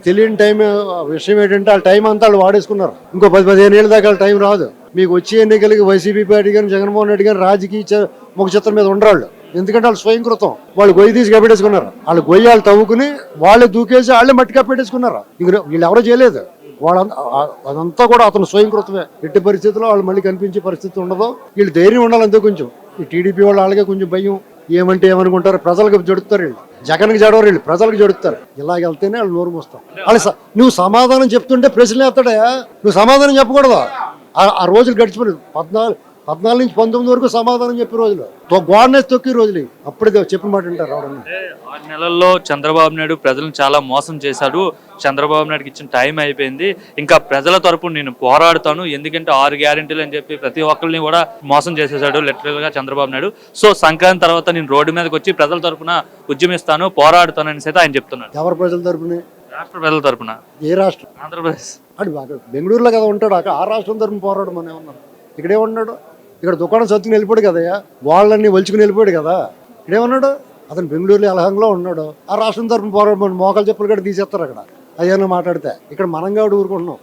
తెలియని టైం విషయం ఏంటంటే వాళ్ళ టైం అంతా వాళ్ళు వాడేసుకున్నారు. ఇంకో 10-15 ఏళ్ళ దాకా వాళ్ళ టైం రాదు. మీకు వచ్చే ఎన్నికలకి వైసీపీ పార్టీ కానీ జగన్మోహన్ రెడ్డి కానీ రాజకీయ ముఖ చిత్రం మీద ఉండరాళ్ళు. ఎందుకంటే వాళ్ళు స్వయంకృతం. వాళ్ళు గొయ్యి తీసి కప్పెట్టేసుకున్నారు. వాళ్ళు గొయ్యి వాళ్ళు తవ్వుకుని వాళ్ళే దూకేసి వాళ్ళే మట్టి కప్పెట్టేసుకున్నారు. ఇంక వీళ్ళు ఎవరో చేయలేదు. అదంతా కూడా అతను స్వయంకృతమే. ఎట్టి పరిస్థితుల్లో వాళ్ళు మళ్ళీ కనిపించే పరిస్థితి ఉండదు. వీళ్ళు ధైర్యం ఉండాలి అంతే. కొంచెం ఈ టీడీపీ వాళ్ళు అలాగే కొంచెం భయం. ఏమంటే ఏమనుకుంటారు, ప్రజలకు జడుతారు వీళ్ళు. జగన్కి జడవరు వీళ్ళు, ప్రజలకు జడుతారు. ఇలాగ వెళ్తేనే వాళ్ళు నోరు మోస్తాం. వాళ్ళు నువ్వు సమాధానం చెప్తుంటే ప్రశ్నలు ఎత్తాడా? నువ్వు సమాధానం చెప్పకూడదు. ఆ రోజులు గడిచిపోయి 14 నుంచి 19 వరకు సమాధానం చెప్పే రోజులు, గోడనేసి తొక్కి రోజులు. అప్పుడే చెప్పిన మాట వింటారు. ఎవడన్నా 6 నెలల్లో చంద్రబాబు నాయుడు ప్రజలను చాలా మోసం చేశాడు. చంద్రబాబు నాయుడుకి ఇచ్చిన టైం అయిపోయింది. ఇంకా ప్రజల తరపున నేను పోరాడుతాను. ఎందుకంటే 6 గ్యారెంటీలు అని చెప్పి ప్రతి ఒక్కరిని కూడా మోసం చేసేసాడు లిటరల్ గా చంద్రబాబు నాయుడు. సో సంక్రాంతి తర్వాత నేను రోడ్డు మీదకి వచ్చి ప్రజల తరపున ఉద్యమిస్తాను, పోరాడుతాను అని అయితే ఆయన చెప్తున్నాడు. ఎవరి ప్రజల తరపున? రాష్ట్ర ప్రజల తరపున. ఏ రాష్ట్రం? ఆంధ్రప్రదేశ్. అక్కడ బెంగళూరులో కదా ఉంటాడు. ఆ రాష్ట్రం తరపున పోరాడడం అని ఏమన్నారు? ఇక్కడే ఉన్నాడు. ఇక్కడ దుకాణం సత్తుకుని వెళ్ళిపోయాడు కదయ్యా. వాళ్ళని ఒలుచుకుని వెళ్ళిపోయాడు కదా. ఇక్కడేమన్నాడు? అతను బెంగళూరులో అలహంలో ఉన్నాడు. ఆ రాష్ట్రం తరపున పోరాడమని మోకాలు చెప్పులు కూడా తీసేస్తారు అక్కడ. అయ్యన్నా మాట్లాడితే. ఇక్కడ మనం కాబట్టి ఊరుకుంటున్నాం.